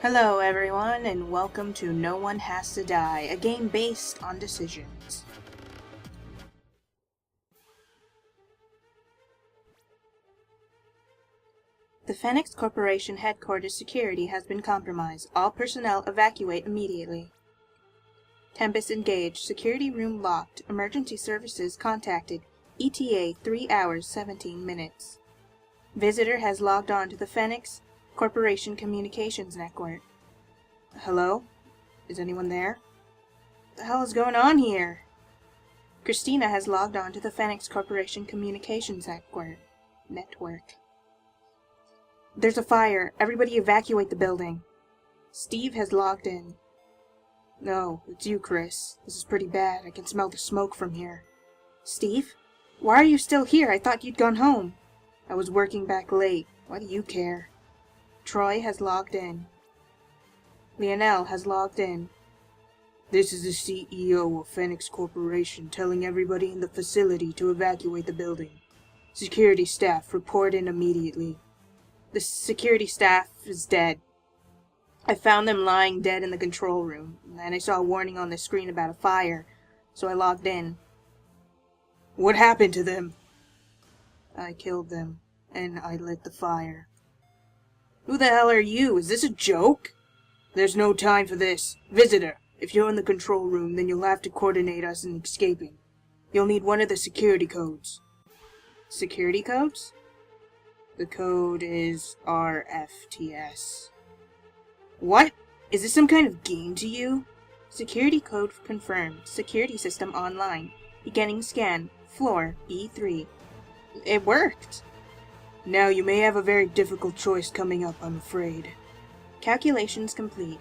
Hello everyone, and welcome to No One Has to Die, a game based on decisions. The Phoenix Corporation headquarters security has been compromised. All personnel evacuate immediately. Tempest engaged. Security room locked. Emergency services contacted. ETA 3 hours 17 minutes. Visitor has logged on to the Phoenix Corporation Communications Network. Hello? Is anyone there? What the hell is going on here? Christina has logged on to the Phoenix Corporation Communications Network. There's a fire. Everybody evacuate the building. Steve has logged in. No, it's you, Chris. This is pretty bad. I can smell the smoke from here. Steve? Why are you still here? I thought you'd gone home. I was working back late. Why do you care? Troy has logged in. Lionel has logged in. This is the CEO of Phoenix Corporation telling everybody in the facility to evacuate the building. Security staff, report in immediately. The security staff is dead. I found them lying dead in the control room, and I saw a warning on the screen about a fire, so I logged in. What happened to them? I killed them, and I lit the fire. Who the hell are you? Is this a joke? There's no time for this. Visitor, if you're in the control room, then you'll have to coordinate us in escaping. You'll need one of the security codes. Security codes? The code is RFTS. What? Is this some kind of game to you? Security code confirmed. Security system online. Beginning scan. Floor B3. It worked. Now you may have a very difficult choice coming up, I'm afraid. Calculations complete.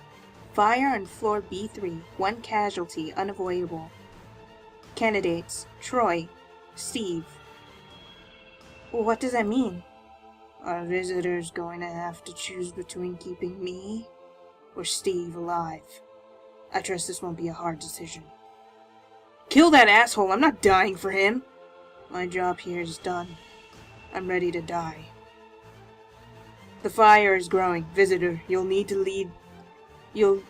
Fire on floor B3. 1 casualty unavoidable. Candidates. Troy. Steve. What does that mean? Our visitor's going to have to choose between keeping me or Steve alive. I trust this won't be a hard decision. Kill that asshole! I'm not dying for him! My job here is done. I'm ready to die. The fire is growing. Visitor, you'll need to lead... You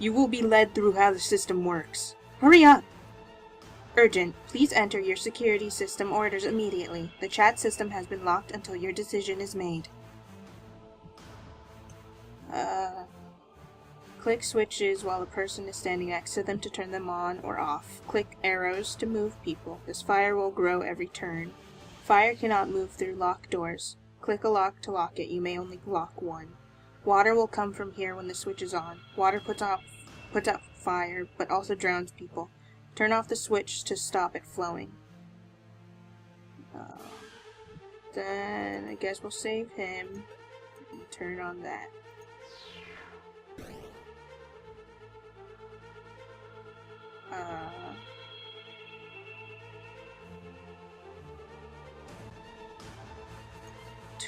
will be led through how the system works. Hurry up! Urgent. Please enter your security system orders immediately. The chat system has been locked until your decision is made. Click switches while a person is standing next to them to turn them on or off. Click arrows to move people. This fire will grow every turn. Fire cannot move through locked doors. Click a lock to lock it. You may only lock one. Water will come from here when the switch is on. Water puts out fire, but also drowns people. Turn off the switch to stop it flowing. Then I guess we'll save him and turn on that.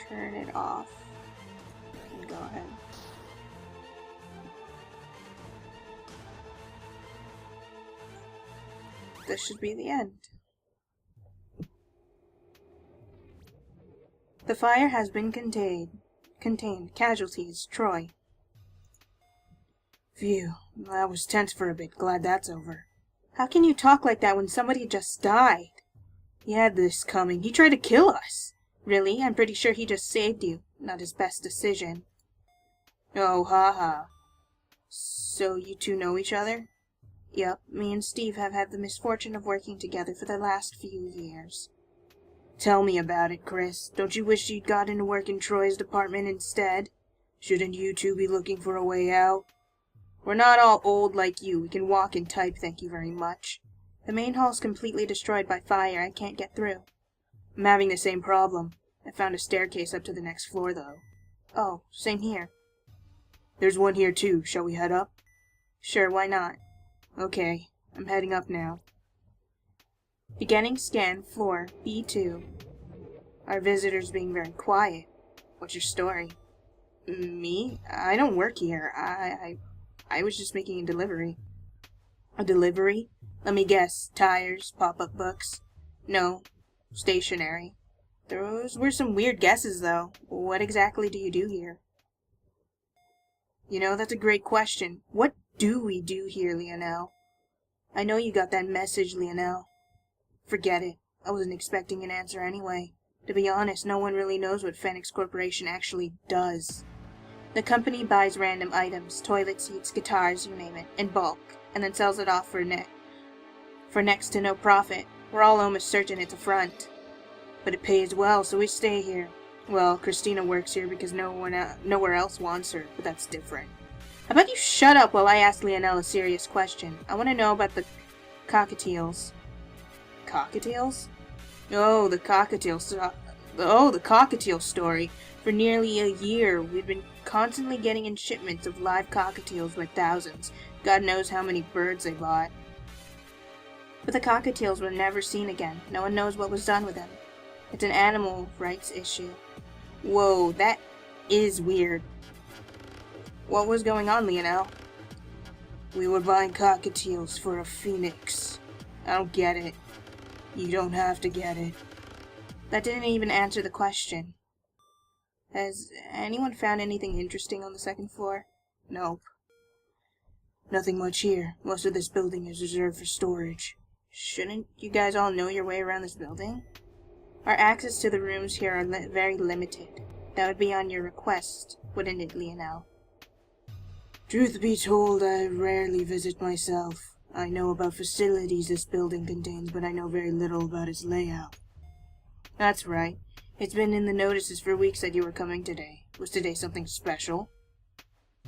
Turn it off and go ahead. This should be the end. The fire has been contained. Casualties, Troy. Phew, that was tense for a bit. Glad that's over. How can you talk like that when somebody just died? He had this coming. He tried to kill us. Really? I'm pretty sure he just saved you. Not his best decision. Oh, haha. So you two know each other? Yep, me and Steve have had the misfortune of working together for the last few years. Tell me about it, Chris. Don't you wish you'd gotten to work in Troy's department instead? Shouldn't you two be looking for a way out? We're not all old like you. We can walk and type, thank you very much. The main hall's completely destroyed by fire. I can't get through. I'm having the same problem. I found a staircase up to the next floor, though. Oh, same here. There's one here, too. Shall we head up? Sure, why not? Okay, I'm heading up now. Beginning scan, floor B2. Our visitor's being very quiet. What's your story? Me? I don't work here. I was just making a delivery. A delivery? Let me guess. Tires, pop-up books? No. Stationery. Those were some weird guesses, though. What exactly do you do here? You know, that's a great question. What do we do here, Lionel? I know you got that message, Lionel. Forget it. I wasn't expecting an answer anyway. To be honest, no one really knows what Phoenix Corporation actually does. The company buys random items, toilet seats, guitars, you name it, in bulk, and then sells it off for next to no profit. We're all almost certain it's a front. But it pays well, so we stay here. Well, Christina works here because nowhere else wants her, but that's different. How about you shut up while I ask Lionel a serious question? I want to know about the cockatiels. Cockatiels? Oh, the cockatiel story. For nearly a year, we've been constantly getting in shipments of live cockatiels by thousands. God knows how many birds they bought. But the cockatiels were never seen again. No one knows what was done with them. It's an animal rights issue. Whoa, that is weird. What was going on, Lionel? We were buying cockatiels for a phoenix. I don't get it. You don't have to get it. That didn't even answer the question. Has anyone found anything interesting on the second floor? Nope. Nothing much here. Most of this building is reserved for storage. Shouldn't you guys all know your way around this building? Our access to the rooms here are very limited. That would be on your request, wouldn't it, Lionel? Truth be told, I rarely visit myself. I know about facilities this building contains, but I know very little about its layout. That's right. It's been in the notices for weeks that you were coming today. Was today something special?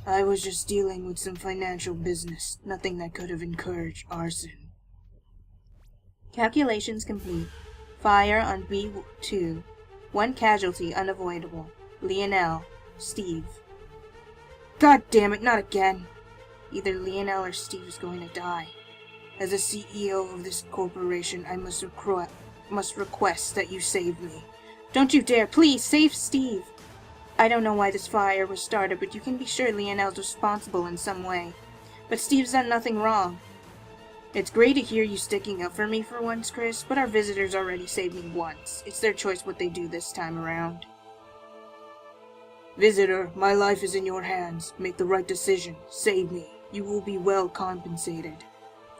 I was just dealing with some financial business. Nothing that could have encouraged arson. Calculations complete. Fire on B2. 1 casualty unavoidable. Lionel. Steve. God damn it, not again! Either Lionel or Steve is going to die. As the CEO of this corporation, I must request that you save me. Don't you dare! Please, save Steve! I don't know why this fire was started, but you can be sure Lionel's responsible in some way. But Steve's done nothing wrong. It's great to hear you sticking up for me for once, Chris, but our visitors already saved me once. It's their choice what they do this time around. Visitor, my life is in your hands. Make the right decision. Save me. You will be well compensated.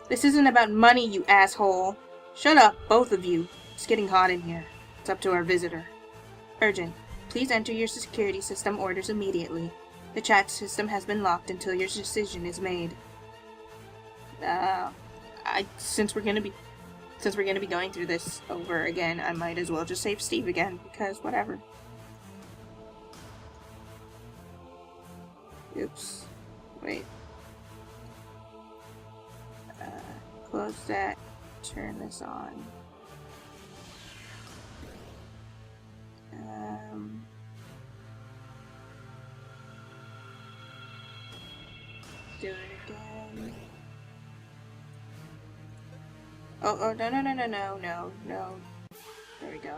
This isn't about money, you asshole. Shut up, both of you. It's getting hot in here. It's up to our visitor. Urgent. Please enter your security system orders immediately. The chat system has been locked until your decision is made. Since we're gonna be going through this over again, I might as well just save Steve again, because whatever. Oops. Wait. Close that. Turn this on. Do it again. Oh, no. There we go.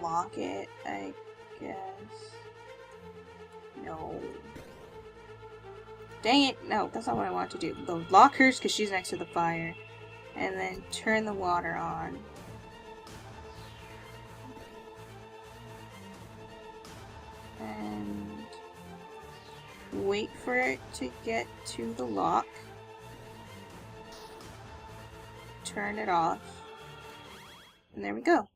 Lock it, I guess. No. Dang it! No, that's not what I want to do. Go lock hers because she's next to the fire. And then turn the water on. And wait for it to get to the lock. Turn it off. And there we go.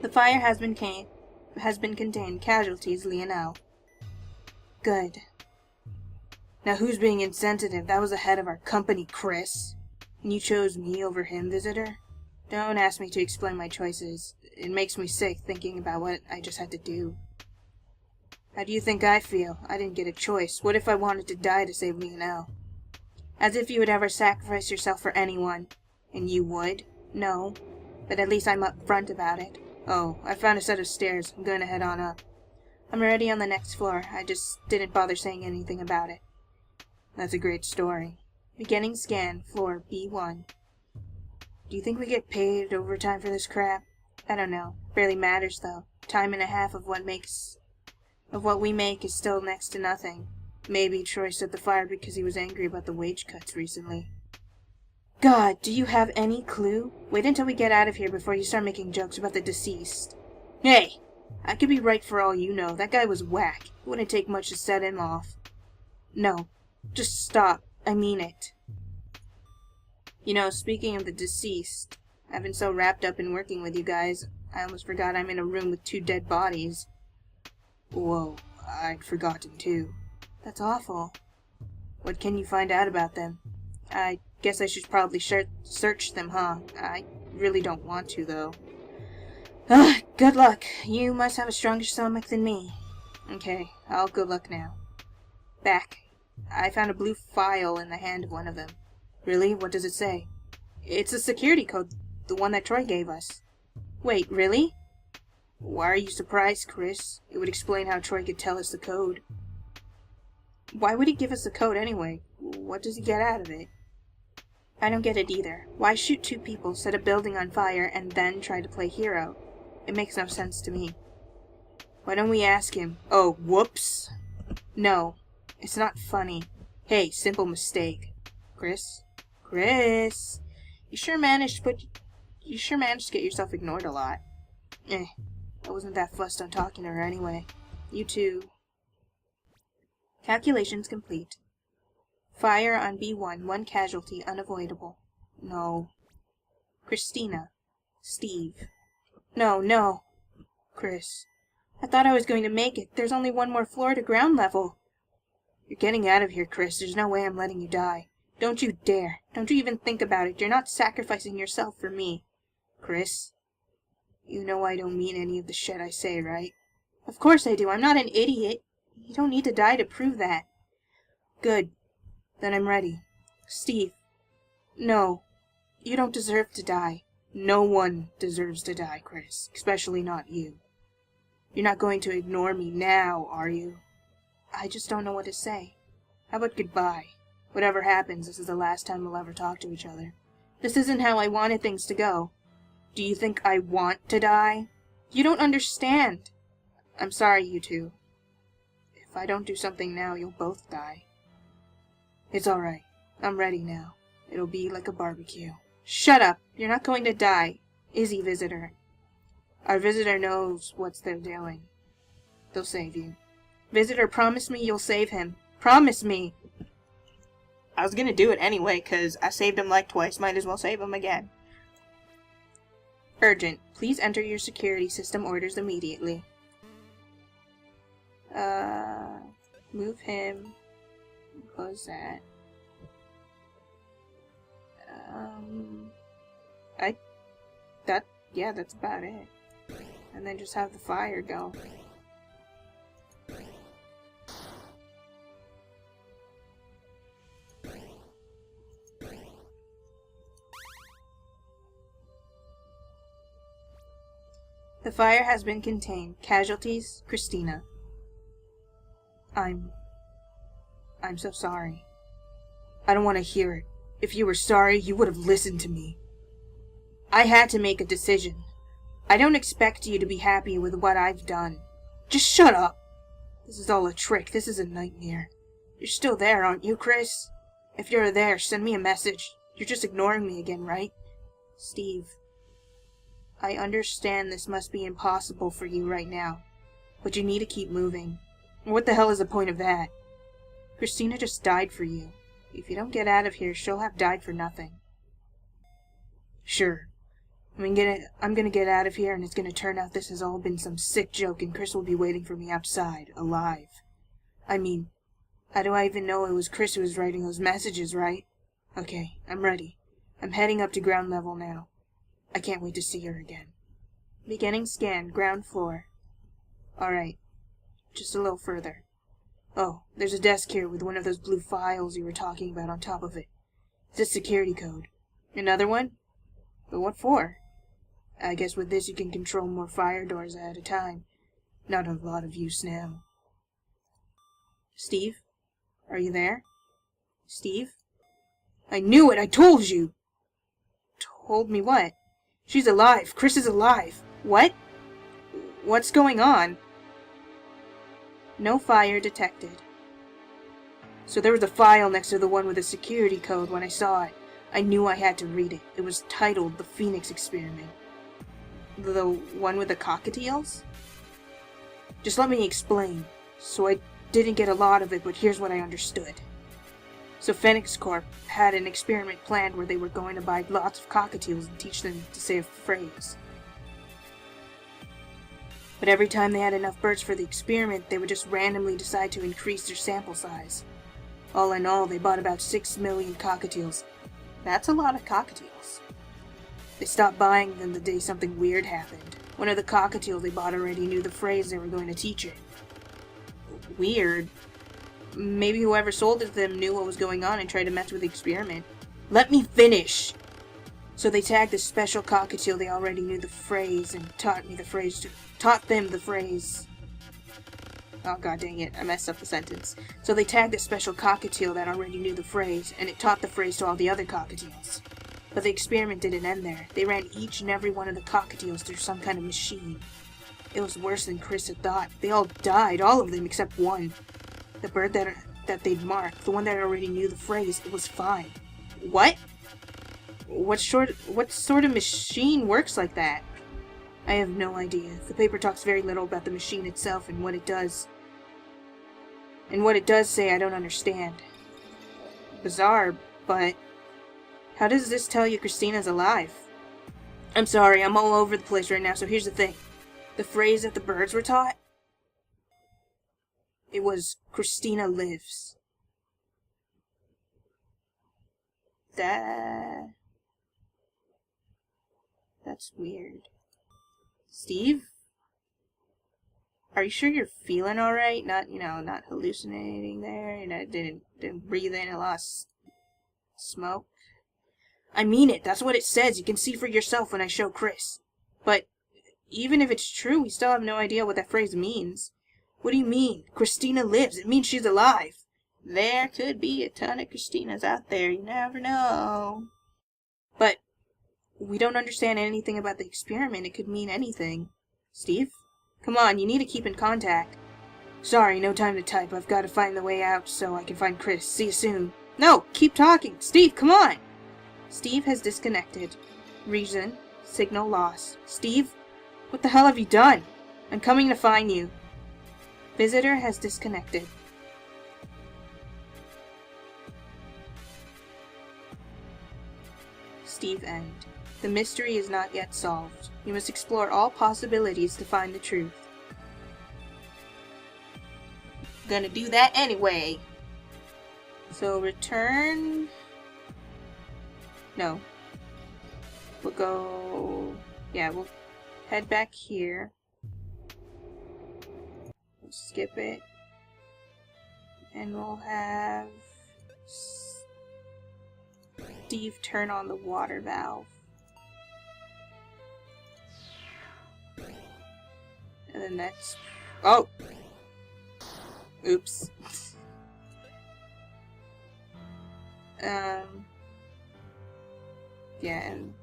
The fire has been contained. Casualties, Lionel. Good. Now who's being insensitive? That was the head of our company, Chris. And you chose me over him, visitor? Don't ask me to explain my choices. It makes me sick thinking about what I just had to do. How do you think I feel? I didn't get a choice. What if I wanted to die to save Lionel? As if you would ever sacrifice yourself for anyone. And you would? No. But at least I'm upfront about it. Oh, I found a set of stairs. I'm going to head on up. I'm already on the next floor. I just didn't bother saying anything about it. That's a great story. Beginning scan, floor B1. Do you think we get paid overtime for this crap? I don't know. Barely matters, though. Time and a half of what we make is still next to nothing. Maybe Troy set the fire because he was angry about the wage cuts recently. God, do you have any clue? Wait until we get out of here before you start making jokes about the deceased. Hey! I could be right for all you know. That guy was whack. It wouldn't take much to set him off. No. Just stop. I mean it. You know, speaking of the deceased, I've been so wrapped up in working with you guys, I almost forgot I'm in a room with 2 dead bodies. Whoa, I'd forgotten too. That's awful. What can you find out about them? I guess I should probably search them, huh? I really don't want to, though. Good luck. You must have a stronger stomach than me. Okay, I'll good luck now. Back. I found a blue file in the hand of one of them. Really? What does it say? It's a security code, the one that Troy gave us. Wait, really? Why are you surprised, Chris? It would explain how Troy could tell us the code. Why would he give us the code anyway? What does he get out of it? I don't get it either. Why shoot 2 people, set a building on fire, and then try to play hero? It makes no sense to me. Why don't we ask him? Oh, whoops. No, it's not funny. Hey, simple mistake. Chris? Chris? You sure managed to get yourself ignored a lot. I wasn't that fussed on talking to her anyway. You too. Calculations complete. Fire on B1, 1 casualty unavoidable. No. Christina. Steve. No. Chris. I thought I was going to make it. There's only 1 more floor to ground level. You're getting out of here, Chris. There's no way I'm letting you die. Don't you dare. Don't you even think about it. You're not sacrificing yourself for me. Chris. You know I don't mean any of the shit I say, right? Of course I do. I'm not an idiot. You don't need to die to prove that. Good. Then I'm ready. Steve. No. You don't deserve to die. No one deserves to die, Chris. Especially not you. You're not going to ignore me now, are you? I just don't know what to say. How about goodbye? Whatever happens, this is the last time we'll ever talk to each other. This isn't how I wanted things to go. Do you think I want to die? You don't understand. I'm sorry, you two. If I don't do something now, you'll both die. It's alright. I'm ready now. It'll be like a barbecue. Shut up! You're not going to die. Izzy, visitor. Our visitor knows what they're doing. They'll save you. Visitor, promise me you'll save him. Promise me! I was gonna do it anyway, 'cause I saved him like twice. Might as well save him again. Urgent. Please enter your security system orders immediately. Move him. Close that. Yeah, that's about it. And then just have the fire go. The fire has been contained. Casualties, Christina. I'm so sorry. I don't want to hear it. If you were sorry, you would have listened to me. I had to make a decision. I don't expect you to be happy with what I've done. Just shut up. This is all a trick. This is a nightmare. You're still there, aren't you, Chris? If you're there, send me a message. You're just ignoring me again, right? Steve. I understand this must be impossible for you right now, but you need to keep moving. What the hell is the point of that? Christina just died for you. If you don't get out of here, she'll have died for nothing. Sure. I'm gonna get out of here, and it's gonna turn out this has all been some sick joke, and Chris will be waiting for me outside, alive. I mean, how do I even know it was Chris who was writing those messages, right? Okay, I'm ready. I'm heading up to ground level now. I can't wait to see her again. Beginning scan, ground floor. Alright. Just a little further. Oh, there's a desk here with one of those blue files you were talking about on top of it. It's a security code. Another one? But what for? I guess with this you can control more fire doors at a time. Not a lot of use now. Steve? Are you there? Steve? I knew it! I told you! Told me what? She's alive! Chris is alive! What? What's going on? No fire detected. So there was a file next to the one with the security code when I saw it. I knew I had to read it. It was titled The Phoenix Experiment. The one with the cockatiels? Just let me explain. So I didn't get a lot of it, but here's what I understood. So Phoenix Corp had an experiment planned where they were going to buy lots of cockatiels and teach them to say a phrase. But every time they had enough birds for the experiment, they would just randomly decide to increase their sample size. All in all, they bought about 6 million cockatiels. That's a lot of cockatiels. They stopped buying them the day something weird happened. One of the cockatiels they bought already knew the phrase they were going to teach it. Weird. Maybe whoever sold it to them knew what was going on and tried to mess with the experiment. Let me finish! So they tagged this special cockatiel they already knew the phrase and taught them the phrase. Oh god dang it, I messed up the sentence. So they tagged this special cockatiel that already knew the phrase, and it taught the phrase to all the other cockatiels. But the experiment didn't end there. They ran each and every one of the cockatiels through some kind of machine. It was worse than Chris had thought. They all died, all of them except one. The bird that they'd marked, the one that already knew the phrase, it was fine. What? What sort of machine works like that? I have no idea. The paper talks very little about the machine itself and what it does. And what it does say, I don't understand. Bizarre, but how does this tell you Christina's alive? I'm sorry, I'm all over the place right now, so here's the thing. The phrase that the birds were taught? It was, Christina lives. That's weird. Steve? Are you sure you're feeling alright? Not hallucinating there? Didn't breathe in a lot of smoke? I mean it. That's what it says. You can see for yourself when I show Chris. But even if it's true, we still have no idea what that phrase means. What do you mean? Christina lives. It means she's alive. There could be a ton of Christinas out there. You never know. But we don't understand anything about the experiment. It could mean anything. Steve? Come on, you need to keep in contact. Sorry, no time to type. I've got to find the way out so I can find Chris. See you soon. No, keep talking. Steve, come on. Steve has disconnected. Reason, signal lost. Steve, what the hell have you done? I'm coming to find you. Visitor has disconnected. Steve end. The mystery is not yet solved. You must explore all possibilities to find the truth. Gonna do that anyway. So return... No. We'll go... Yeah, we'll head back here. We'll skip it. And we'll have... Steve turn on the water valve. And then that's... Oh! Oops. Yeah, and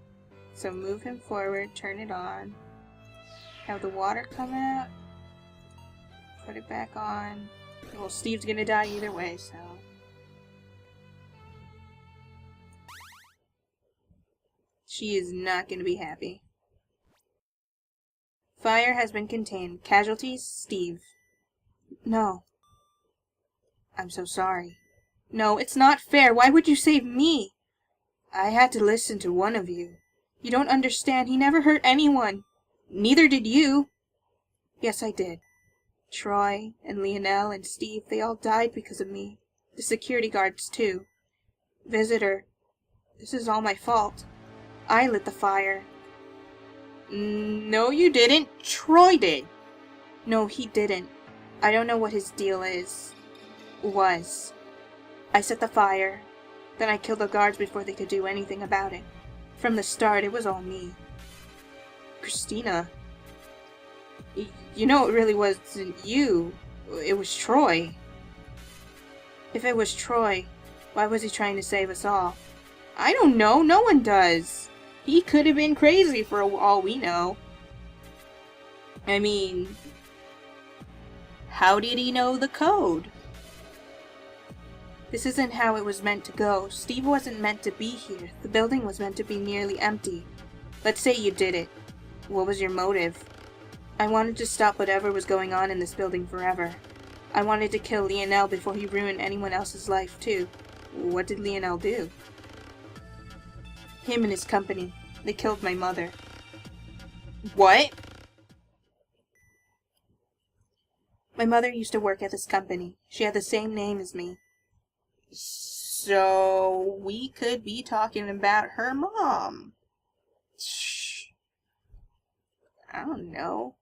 so move him forward, turn it on, have the water come out, put it back on. Well, Steve's gonna die either way, so... She is not gonna be happy. Fire has been contained. Casualties, Steve. No. I'm so sorry. No, it's not fair. Why would you save me? I had to listen to one of you. You don't understand. He never hurt anyone. Neither did you. Yes, I did. Troy and Lionel and Steve, they all died because of me. The security guards, too. Visitor, this is all my fault. I lit the fire. No, you didn't. Troy did. No, he didn't. I don't know what his deal is. Was. I set the fire. Then I killed the guards before they could do anything about it. From the start, it was all me. Christina. You know it really wasn't you. It was Troy. If it was Troy, why was he trying to save us all? I don't know. No one does. He could have been crazy for all we know. I mean, how did he know the code? This isn't how it was meant to go. Steve wasn't meant to be here. The building was meant to be nearly empty. Let's say you did it. What was your motive? I wanted to stop whatever was going on in this building forever. I wanted to kill Lionel before he ruined anyone else's life, too. What did Lionel do? Him and his company. They killed my mother. What? My mother used to work at this company. She had the same name as me. So, we could be talking about her mom. Shh. I don't know.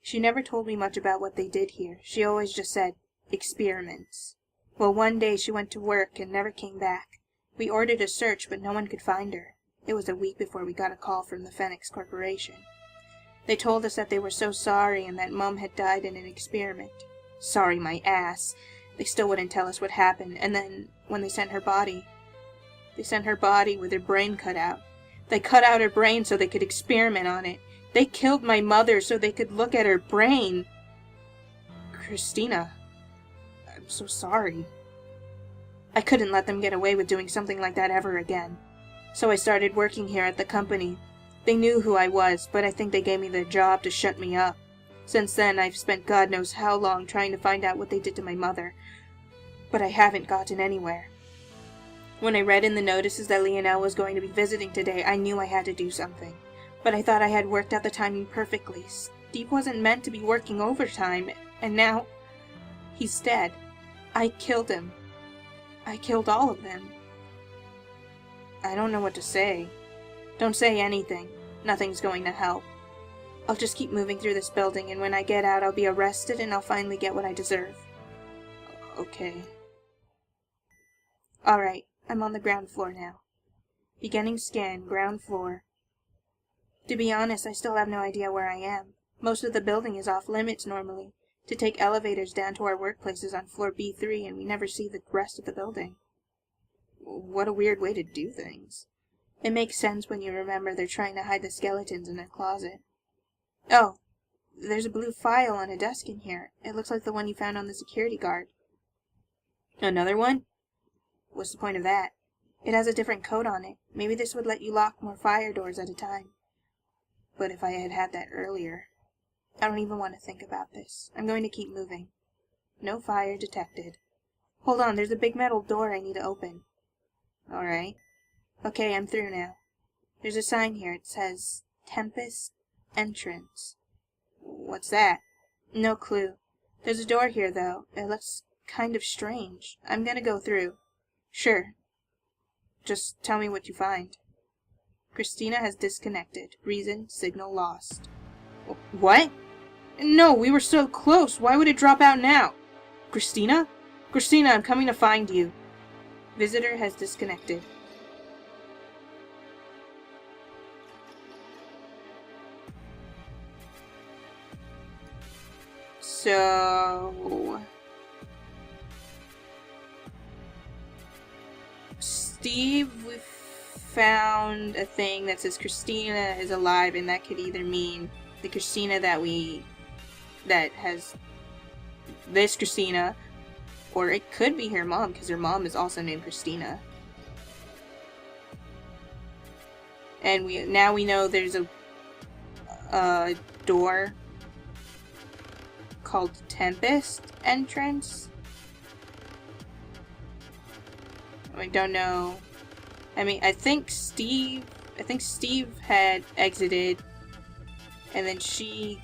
She never told me much about what they did here. She always just said, experiments. Well, one day she went to work and never came back. We ordered a search, but no one could find her. It was a week before we got a call from the Phoenix Corporation. They told us that they were so sorry and that Mom had died in an experiment. Sorry my ass. They still wouldn't tell us what happened, and then, when they sent her body with her brain cut out. They cut out her brain so they could experiment on it. They killed my mother so they could look at her brain. Christina, I'm so sorry. I couldn't let them get away with doing something like that ever again. So I started working here at the company. They knew who I was, but I think they gave me the job to shut me up. Since then, I've spent God knows how long trying to find out what they did to my mother. But I haven't gotten anywhere. When I read in the notices that Lionel was going to be visiting today, I knew I had to do something. But I thought I had worked out the timing perfectly. Steve wasn't meant to be working overtime, and now he's dead. I killed him. I killed all of them. I don't know what to say. Don't say anything. Nothing's going to help. I'll just keep moving through this building, and when I get out, I'll be arrested and I'll finally get what I deserve. Okay. Alright, I'm on the ground floor now. Beginning scan, ground floor. To be honest, I still have no idea where I am. Most of the building is off limits normally, to take elevators down to our workplaces on floor B3, and we never see the rest of the building. What a weird way to do things. It makes sense when you remember they're trying to hide the skeletons in a closet. Oh, there's a blue file on a desk in here. It looks like the one you found on the security guard. Another one? What's the point of that? It has a different code on it. Maybe this would let you lock more fire doors at a time. But if I had had that earlier... I don't even want to think about this. I'm going to keep moving. No fire detected. Hold on, there's a big metal door I need to open. Alright. Okay, I'm through now. There's a sign here. It says, Tempest Entrance. What's that? No clue. There's a door here, though. It looks kind of strange. I'm gonna go through. Sure. Just tell me what you find. Christina has disconnected. Reason, signal lost. What? No, we were so close. Why would it drop out now? Christina? Christina, I'm coming to find you. Visitor has disconnected. So... Steve found a thing that says Christina is alive, and that could either mean the Christina that has this Christina, or it could be her mom, because her mom is also named Christina. And now we know there's a door called Tempest Entrance. I don't know. I mean, I think Steve had exited, and then she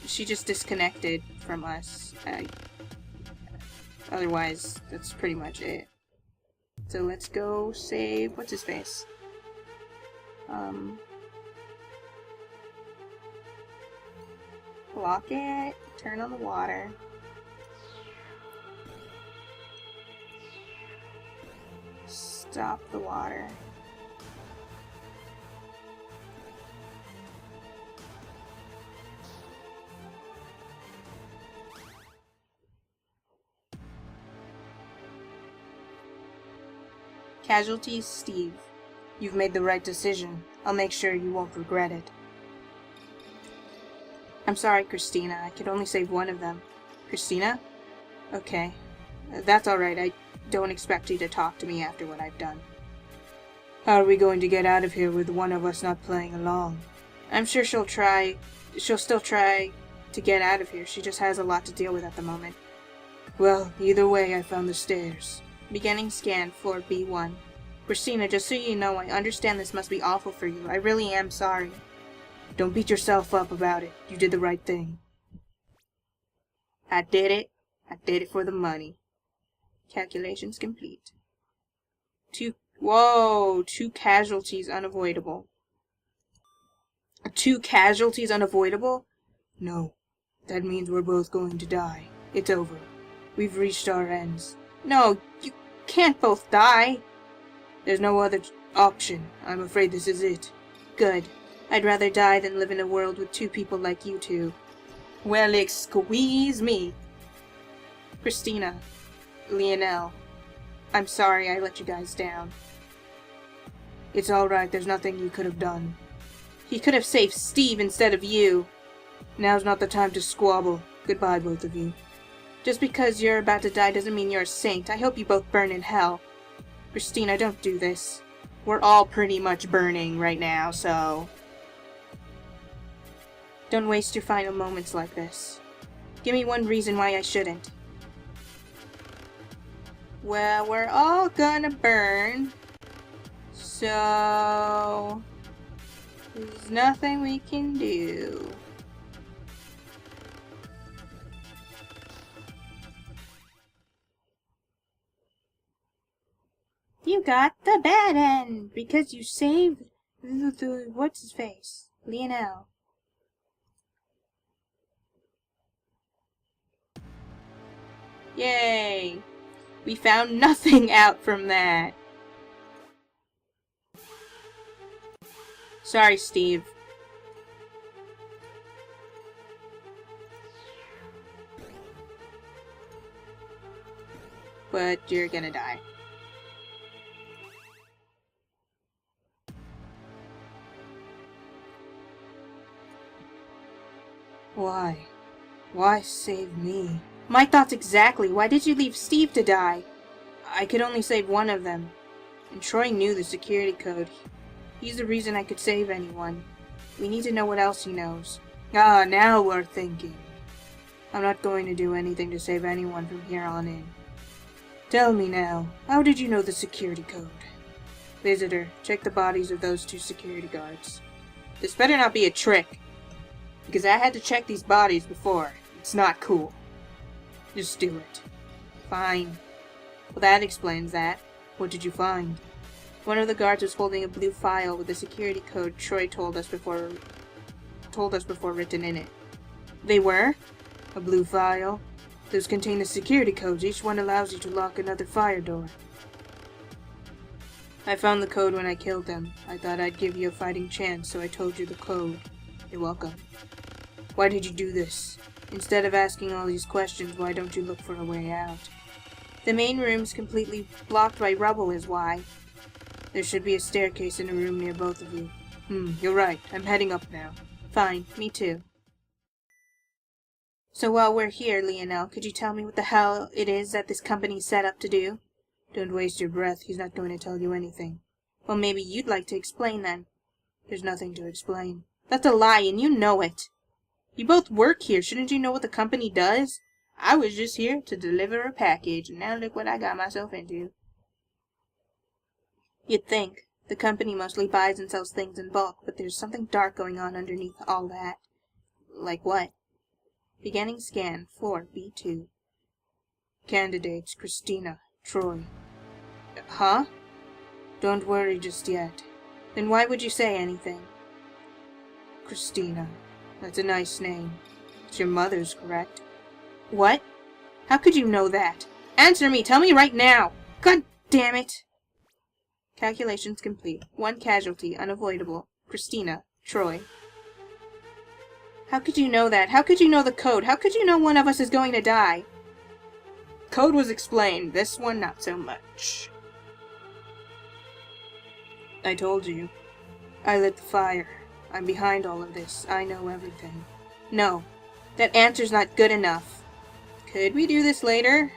just disconnected from us. Otherwise, that's pretty much it. So let's go save, what's his face? Lock it, turn on the water. Stop the water. Casualties, Steve. You've made the right decision. I'll make sure you won't regret it. I'm sorry, Christina. I could only save one of them. Christina? Okay. That's alright. I don't expect you to talk to me after what I've done. How are we going to get out of here with one of us not playing along? I'm sure she'll still try to get out of here. She just has a lot to deal with at the moment. Well, either way, I found the stairs. Beginning scan, floor B1. Christina, just so you know, I understand this must be awful for you. I really am sorry. Don't beat yourself up about it. You did the right thing. I did it. I did it for the money. Calculations complete. Two casualties unavoidable. 2 casualties unavoidable? No. That means we're both going to die. It's over. We've reached our ends. No, you can't both die. There's no other option. I'm afraid this is it. Good. I'd rather die than live in a world with 2 people like you two. Well, excuse me. Christina. Lionel. I'm sorry I let you guys down. It's alright, there's nothing you could have done. He could have saved Steve instead of you. Now's not the time to squabble. Goodbye, both of you. Just because you're about to die doesn't mean you're a saint. I hope you both burn in hell. Christina, don't do this. We're all pretty much burning right now, so... Don't waste your final moments like this. Give me one reason why I shouldn't. Well, we're all gonna burn. So... there's nothing we can do. You got the bad end because you saved the what's his face? Lionel. Yay! We found nothing out from that. Sorry, Steve. But you're gonna die. Why? Why save me? My thoughts exactly. Why did you leave Steve to die? I could only save one of them. And Troy knew the security code. He's the reason I could save anyone. We need to know what else he knows. Ah, now we're thinking. I'm not going to do anything to save anyone from here on in. Tell me now, how did you know the security code? Visitor, check the bodies of those 2 security guards. This better not be a trick. Because I had to check these bodies before. It's not cool. Just do it. Fine. Well, that explains that. What did you find? One of the guards was holding a blue file with the security code Troy told us before written in it. They were? A blue file. Those contain the security codes. Each one allows you to lock another fire door. I found the code when I killed them. I thought I'd give you a fighting chance, so I told you the code. You're welcome. Why did you do this? Instead of asking all these questions, why don't you look for a way out? The main room's completely blocked by rubble is why. There should be a staircase in a room near both of you. You're right. I'm heading up now. Fine, me too. So while we're here, Lionel, could you tell me what the hell it is that this company's set up to do? Don't waste your breath. He's not going to tell you anything. Well, maybe you'd like to explain then. There's nothing to explain. That's a lie, and you know it. You both work here. Shouldn't you know what the company does? I was just here to deliver a package, and now look what I got myself into. You'd think. The company mostly buys and sells things in bulk, but there's something dark going on underneath all that. Like what? Beginning scan, floor B2. Candidates, Christina, Troy. Huh? Don't worry just yet. Then why would you say anything? Christina. That's a nice name. It's your mother's, correct? What? How could you know that? Answer me! Tell me right now! God damn it! Calculations complete. 1 casualty, unavoidable. Christina, Troy. How could you know that? How could you know the code? How could you know one of us is going to die? Code was explained. This one, not so much. I told you. I lit the fire. I'm behind all of this. I know everything. No. That answer's not good enough. Could we do this later?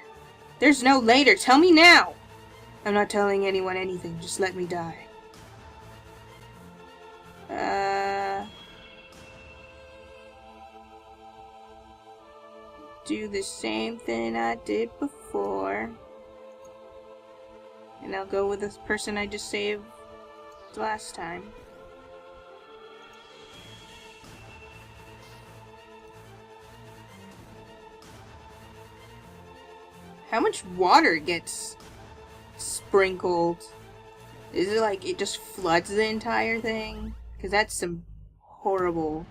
There's no later. Tell me now! I'm not telling anyone anything. Just let me die. do the same thing I did before. And I'll go with this person I just saved last time. How much water gets sprinkled? Is it like it just floods the entire thing? Because that's some horrible,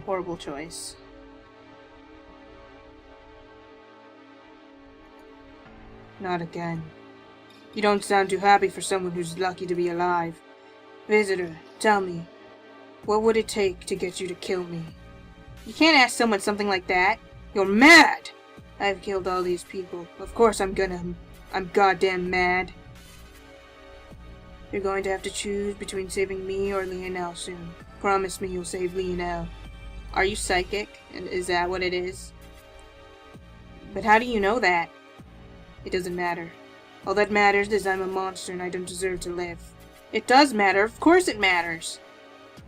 horrible choice. Not again. You don't sound too happy for someone who's lucky to be alive. Visitor, tell me, what would it take to get you to kill me? You can't ask someone something like that. You're mad! I've killed all these people. Of course I'm goddamn mad. You're going to have to choose between saving me or Lionel soon. Promise me you'll save Lionel. Are you psychic? And is that what it is? But how do you know that? It doesn't matter. All that matters is I'm a monster and I don't deserve to live. It does matter. Of course it matters.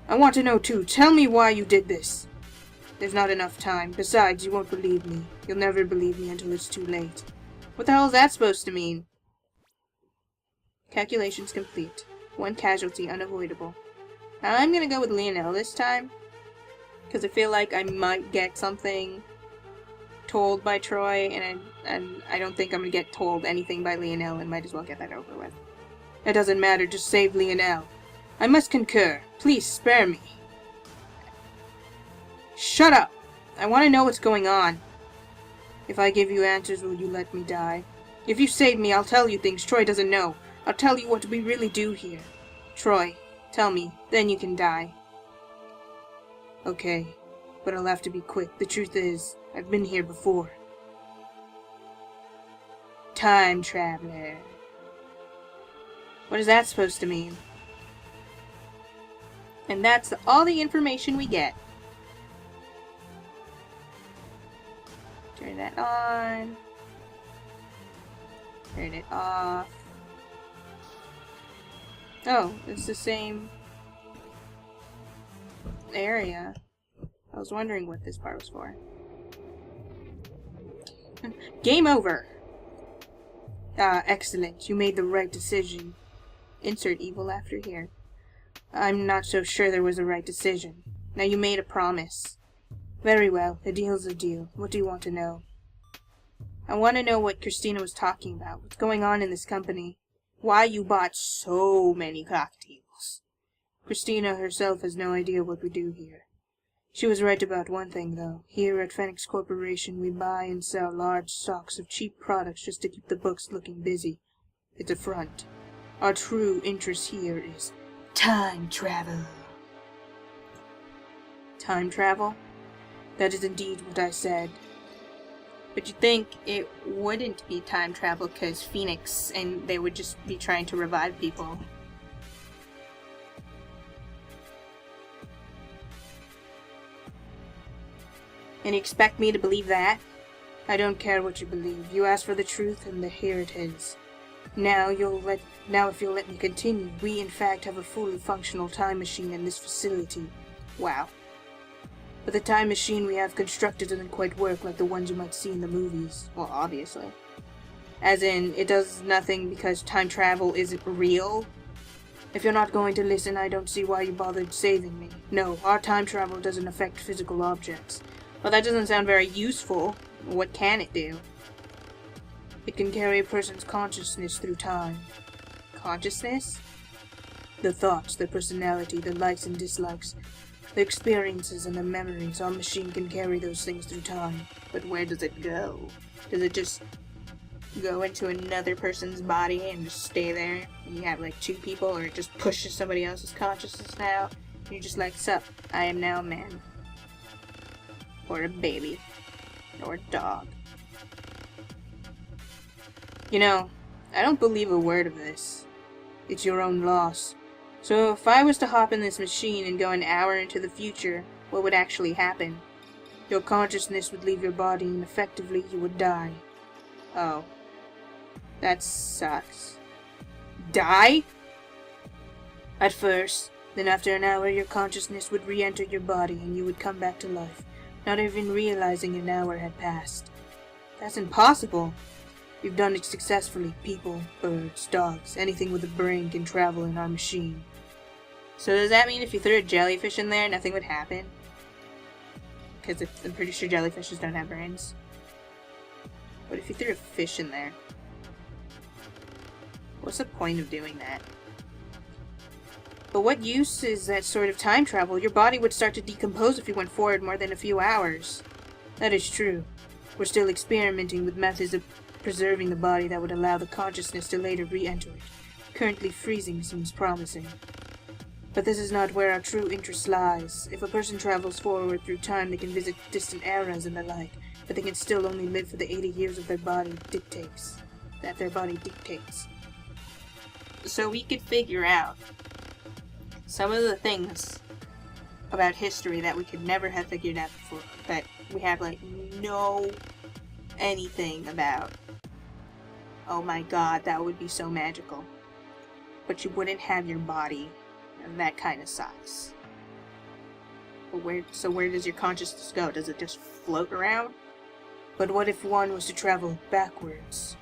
I want to know too. Tell me why you did this. There's not enough time. Besides, you won't believe me. You'll never believe me until it's too late. What the hell is that supposed to mean? Calculations complete. One casualty unavoidable. I'm gonna go with Lionel this time, because I feel like I might get something told by Troy, and I don't think I'm gonna get told anything by Lionel, and might as well get that over with. It doesn't matter, just save Lionel. I must concur. Please spare me. Shut up! I want to know what's going on. If I give you answers, will you let me die? If you save me, I'll tell you things Troy doesn't know. I'll tell you what we really do here. Troy, tell me, then you can die. Okay, but I'll have to be quick. The truth is, I've been here before. Time traveler. What is that supposed to mean? And that's all the information we get. Turn that on. Turn it off. Oh, it's the same area. I was wondering what this part was for. Game over! Excellent. You made the right decision. Insert evil after here. I'm not so sure there was a right decision. Now you made a promise. Very well. A deal's a deal. What do you want to know? I want to know what Christina was talking about. What's going on in this company? Why you bought so many cocktails? Christina herself has no idea what we do here. She was right about one thing, though. Here at Phoenix Corporation, we buy and sell large stocks of cheap products just to keep the books looking busy. It's a front. Our true interest here is time travel. Time travel? That is indeed what I said. But you'd think it wouldn't be time travel because Phoenix, and they would just be trying to revive people. And you expect me to believe that? I don't care what you believe. You asked for the truth, and here it is. Now if you'll let me continue, we in fact have a fully functional time machine in this facility. Wow. But the time machine we have constructed doesn't quite work like the ones you might see in the movies. Well, obviously. As in, it does nothing because time travel isn't real. If you're not going to listen, I don't see why you bothered saving me. No, our time travel doesn't affect physical objects. Well, that doesn't sound very useful. What can it do? It can carry a person's consciousness through time. Consciousness? The thoughts, the personality, the likes and dislikes, the experiences and the memories. Our machine can carry those things through time. But where does it go? Does it just go into another person's body and just stay there? And you have like two people, or it just pushes somebody else's consciousness now? And you're just like, sup, I am now a man. Or a baby. Or a dog. You know, I don't believe a word of this. It's your own loss. So if I was to hop in this machine and go an hour into the future, what would actually happen? Your consciousness would leave your body and effectively you would die. Oh. That sucks. Die? At first. Then after an hour your consciousness would re-enter your body and you would come back to life. not even realizing an hour had passed. That's impossible. We've done it successfully. People, birds, dogs, anything with a brain can travel in our machine. So does that mean if you threw a jellyfish in there, nothing would happen? Because I'm pretty sure jellyfishes don't have brains. What if you threw a fish in there? What's the point of doing that? But what use is that sort of time travel? Your body would start to decompose if you went forward more than a few hours. That is true. We're still experimenting with methods of preserving the body that would allow the consciousness to later re-enter it. Currently freezing seems promising. But this is not where our true interest lies. If a person travels forward through time, they can visit distant eras and the like, but they can still only live for the 80 years of their body dictates. So we could figure out some of the things about history that we could never have figured out before, that we have like no anything about. Oh my god, that would be so magical. But you wouldn't have your body of that kind of size. But where does your consciousness go? Does it just float around? But what if one was to travel backwards?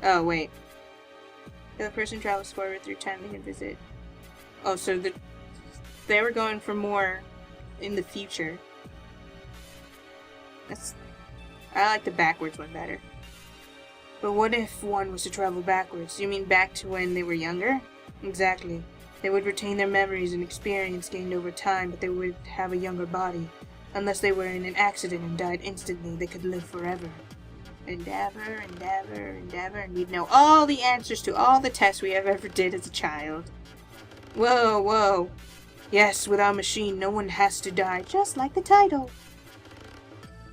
Oh, wait. If a person travels forward through time, they can visit. Oh, so they were going for more in the future. I like the backwards one better. But what if one was to travel backwards? You mean back to when they were younger? Exactly. They would retain their memories and experience gained over time, but they would have a younger body. Unless they were in an accident and died instantly, they could live forever. Endeavor, and we'd know all the answers to all the tests we ever did as a child. Whoa. Yes, with our machine, no one has to die, just like the title.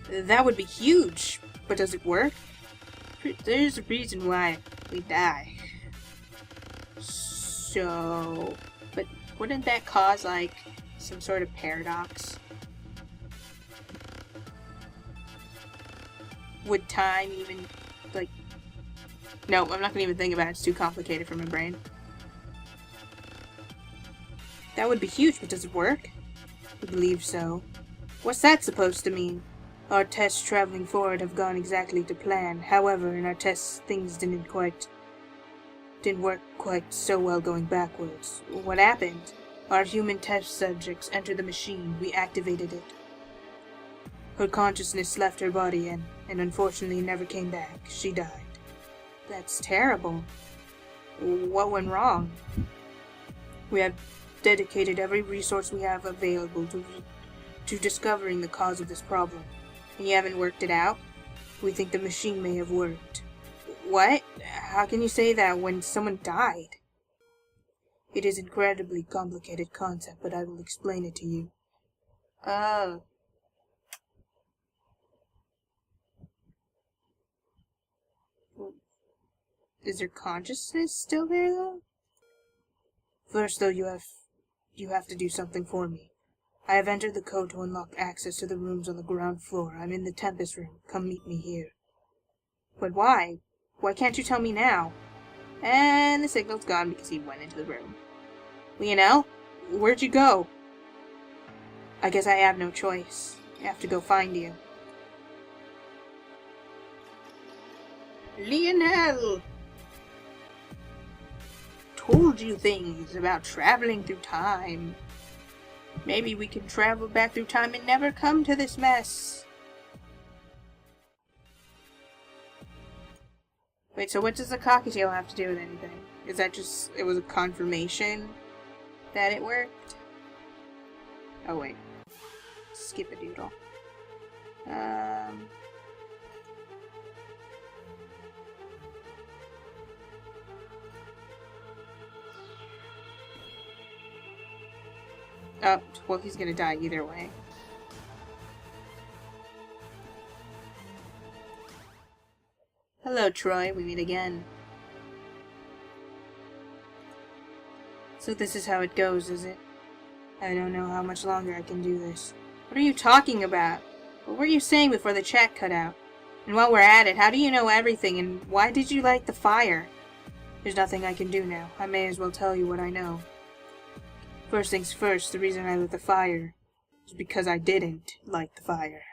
That would be huge, but does it work? There's a reason why we die. So, but wouldn't that cause, like, some sort of paradox? Would time even, like... No, I'm not gonna even think about it. It's too complicated for my brain. That would be huge, but does it work? I believe so. What's that supposed to mean? Our tests traveling forward have gone exactly to plan. However, in our tests, things didn't work quite so well going backwards. What happened? Our human test subjects entered the machine. We activated it. Her consciousness left her body and unfortunately never came back. She died. That's terrible. What went wrong? We have dedicated every resource we have available to discovering the cause of this problem. And you haven't worked it out? We think the machine may have worked. What? How can you say that when someone died? It is an incredibly complicated concept, but I will explain it to you. Oh. Is your consciousness still there, though? First, though, you have to do something for me. I have entered the code to unlock access to the rooms on the ground floor. I'm in the Tempest room. Come meet me here. But why? Why can't you tell me now? And the signal's gone because he went into the room. Lionel? Where'd you go? I guess I have no choice. I have to go find you. Lionel! Told you things about traveling through time. Maybe we can travel back through time and never come to this mess. Wait, so what does the cockatiel have to do with anything? Is that just, it was a confirmation that it worked? Oh wait. Skip a doodle. Oh, well, he's gonna die either way. Hello, Troy. We meet again. So this is how it goes, is it? I don't know how much longer I can do this. What are you talking about? What were you saying before the chat cut out? And while we're at it, how do you know everything, and why did you light the fire? There's nothing I can do now. I may as well tell you what I know. First things first, the reason I lit the fire is because I didn't light the fire.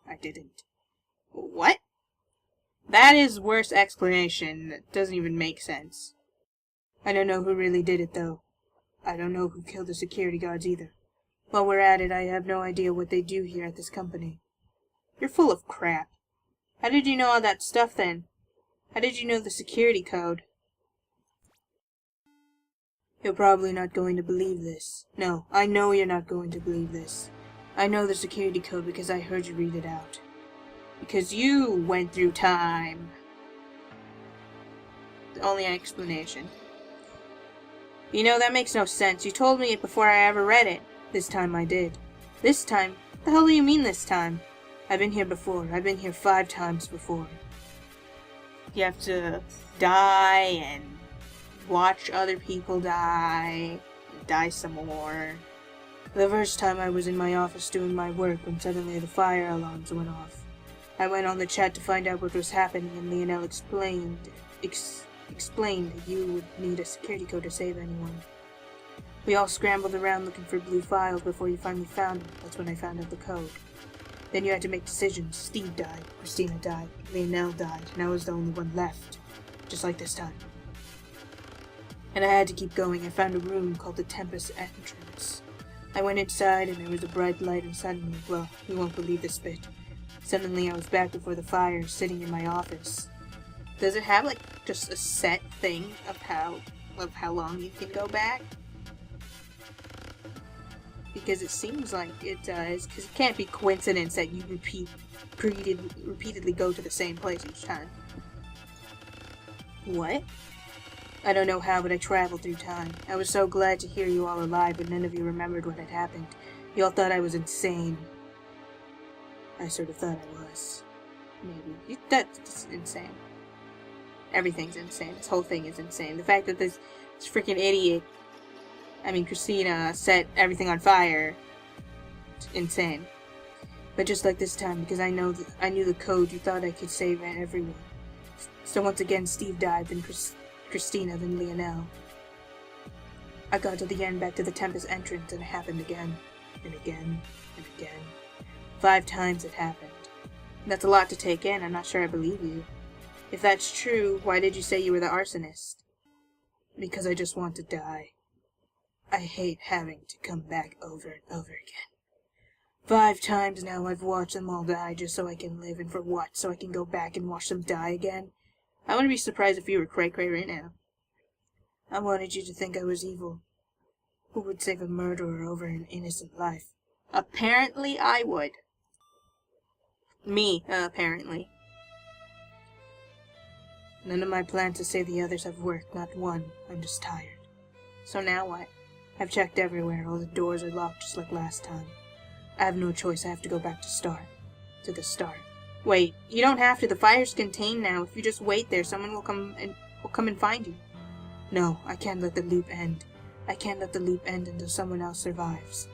I didn't. What? That is worse explanation. That doesn't even make sense. I don't know who really did it, though. I don't know who killed the security guards, either. While we're at it, I have no idea what they do here at this company. You're full of crap. How did you know all that stuff, then? How did you know the security code? You're probably not going to believe this. No, I know you're not going to believe this. I know the security code because I heard you read it out. Because you went through time. The only explanation. You know, that makes no sense. You told me it before I ever read it. This time I did. This time? The hell do you mean this time? I've been here before. I've been here 5 times before. You have to die and watch other people die, and die some more. The first time I was in my office doing my work when suddenly the fire alarms went off. I went on the chat to find out what was happening, and Lionel explained that you would need a security code to save anyone. We all scrambled around looking for blue files before you finally found them. That's when I found out the code. Then you had to make decisions. Steve died, Christina died, Lionel died, and I was the only one left. Just like this time. And I had to keep going. I found a room called the Tempest Entrance. I went inside and there was a bright light, and suddenly, well, you won't believe this bit. Suddenly I was back before the fire, sitting in my office. Does it have, like, just a set thing of how long you can go back? Because it seems like it does, because it can't be coincidence that you repeatedly go to the same place each time. What? I don't know how, but I traveled through time. I was so glad to hear you all alive, but none of you remembered what had happened. You all thought I was insane. I sort of thought I was. Maybe. That's insane. Everything's insane. This whole thing is insane. The fact that this freaking idiot, Christina, set everything on fire. It's insane. But just like this time, because I knew the code, you thought I could save everyone. So once again, Steve died, then Christina, then Lionel. I got to the end, back to the Tempest entrance, and it happened again, and again, and again. 5 times it happened. That's a lot to take in. I'm not sure I believe you. If that's true, why did you say you were the arsonist? Because I just want to die. I hate having to come back over and over again. 5 times now I've watched them all die just so I can live, and for what? So I can go back and watch them die again? I wouldn't be surprised if you were cray-cray right now. I wanted you to think I was evil. Who would save a murderer over an innocent life? Apparently I would. Me, apparently. None of my plans to save the others have worked, not one. I'm just tired. So now what? I've checked everywhere. All the doors are locked just like last time. I have no choice. I have to go back to the start. Wait, you don't have to. The fire's contained now. If you just wait there, someone will come and find you. No, I can't let the loop end. I can't let the loop end until someone else survives.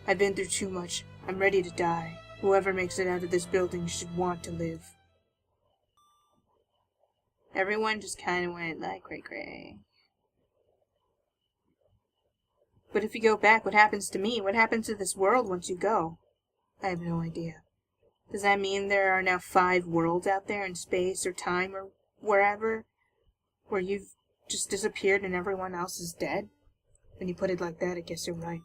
I've been through too much. I'm ready to die. Whoever makes it out of this building should want to live. Everyone just kind of went like cray-cray. But if you go back, what happens to me? What happens to this world once you go? I have no idea. Does that mean there are now 5 worlds out there in space or time or wherever, where you've just disappeared and everyone else is dead? When you put it like that, I guess you're right.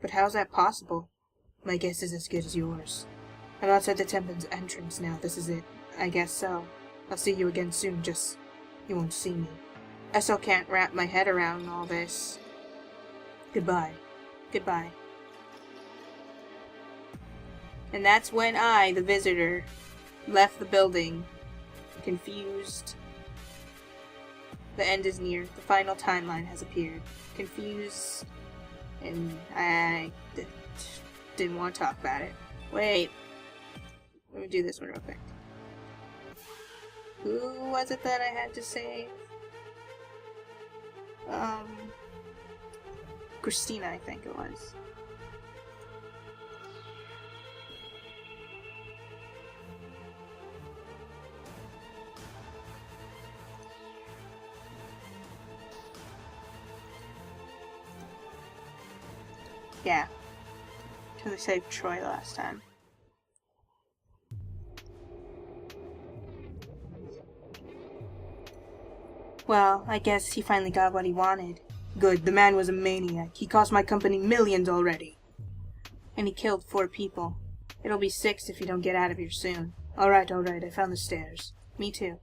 But how's that possible? My guess is as good as yours. I'm outside the Tempest entrance now. This is it. I guess so. I'll see you again soon, just you won't see me. I still can't wrap my head around all this. Goodbye. Goodbye. And that's when I, the visitor, left the building, confused. The end is near. The final timeline has appeared. Confused, and I didn't want to talk about it. Wait. Let me do this one real quick. Who was it that I had to save? Christina, I think it was. Yeah. Because I saved Troy last time. Well, I guess he finally got what he wanted. Good, the man was a maniac. He cost my company millions already. And he killed 4 people. It'll be 6 if you don't get out of here soon. Alright, I found the stairs. Me too.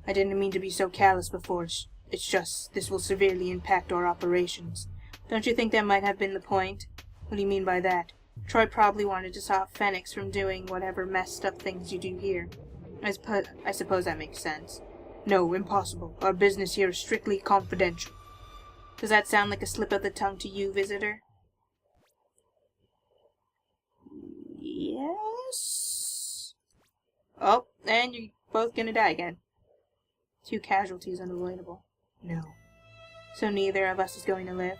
I didn't mean to be so callous before. It's just, this will severely impact our operations. Don't you think that might have been the point? What do you mean by that? Troy probably wanted to stop Phoenix from doing whatever messed up things you do here. I suppose that makes sense. No, impossible. Our business here is strictly confidential. Does that sound like a slip of the tongue to you, visitor? Yes? Oh, and you're both gonna die again. 2 casualties unavoidable. No. So neither of us is going to live?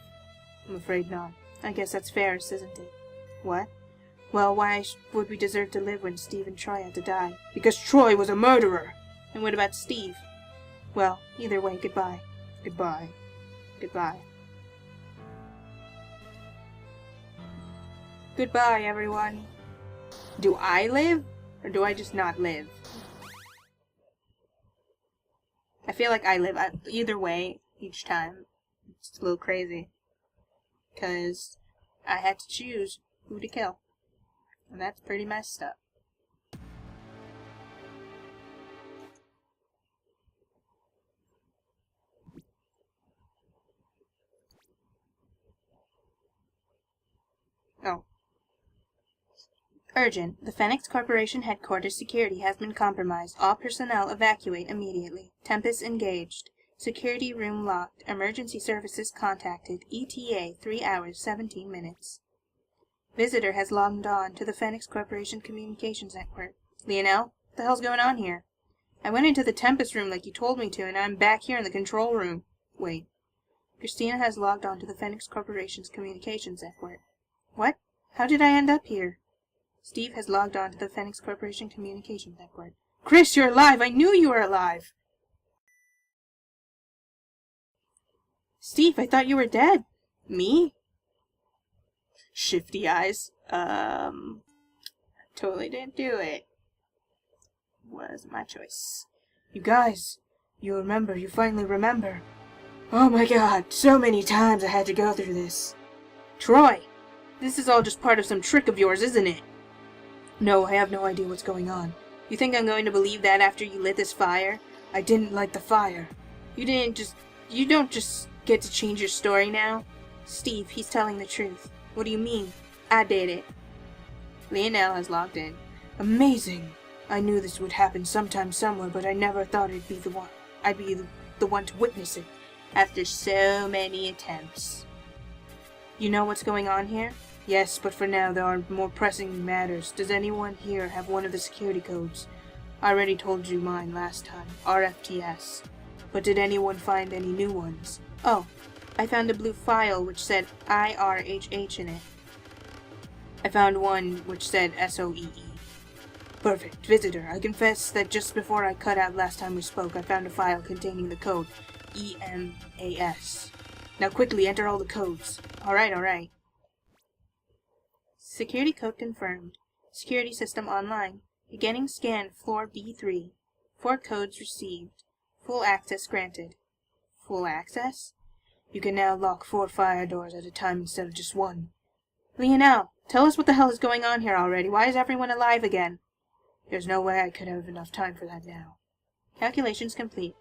I'm afraid not. I guess that's fair, isn't it? What? Well, why would we deserve to live when Steve and Troy had to die? Because Troy was a murderer! And what about Steve? Well, either way, goodbye. Goodbye. Goodbye. Goodbye, everyone. Do I live? Or do I just not live? I feel like I live. Either way, each time. It's a little crazy. Because I had to choose who to kill. And that's pretty messed up. Oh. Urgent. The Phoenix Corporation headquarters security has been compromised. All personnel evacuate immediately. Tempest engaged. Security room locked. Emergency services contacted. ETA 3 hours 17 minutes. Visitor has logged on to the Phoenix Corporation Communications Network. Lionel, what the hell's going on here? I went into the Tempest room like you told me to, and I'm back here in the control room. Wait. Christina has logged on to the Phoenix Corporation's Communications Network. What? How did I end up here? Steve has logged on to the Phoenix Corporation Communications Network. Chris, you're alive! I knew you were alive! Steve, I thought you were dead. Me? Shifty eyes. Totally didn't do it. Was my choice. You guys, you remember, you finally remember. Oh my god, so many times I had to go through this. Troy, this is all just part of some trick of yours, isn't it? No, I have no idea what's going on. You think I'm going to believe that after you lit this fire? I didn't light the fire. You don't just get to change your story now? Steve, he's telling the truth. What do you mean? I did it. Lionel has logged in. Amazing! I knew this would happen sometime somewhere, but I never thought I'd be the one to witness it. After so many attempts. You know what's going on here? Yes, but for now there are more pressing matters. Does anyone here have one of the security codes? I already told you mine last time. RFTS. But did anyone find any new ones? Oh, I found a blue file which said IRHH in it. I found one which said SOEE. Perfect. Visitor, I confess that just before I cut out last time we spoke, I found a file containing the code EMAS. Now quickly enter all the codes. Alright. Security code confirmed. Security system online. Beginning scan floor B3. 4 codes received. Full access granted. Full access? You can now lock 4 fire doors at a time instead of just 1. Lionel, tell us what the hell is going on here already. Why is everyone alive again? There's no way I could have enough time for that now. Calculations complete.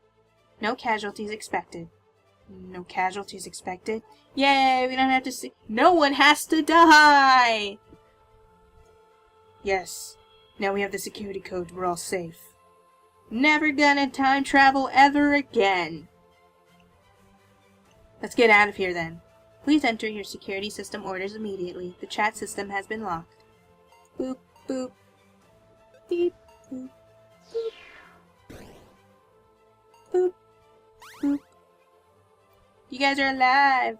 No casualties expected. No casualties expected? Yay, we don't have to see. No one has to die! Yes. Now we have the security code. We're all safe. Never gonna time travel ever again. Let's get out of here then. Please enter your security system orders immediately. The chat system has been locked. Boop, boop. Beep, boop, boop. Boop, boop. You guys are alive!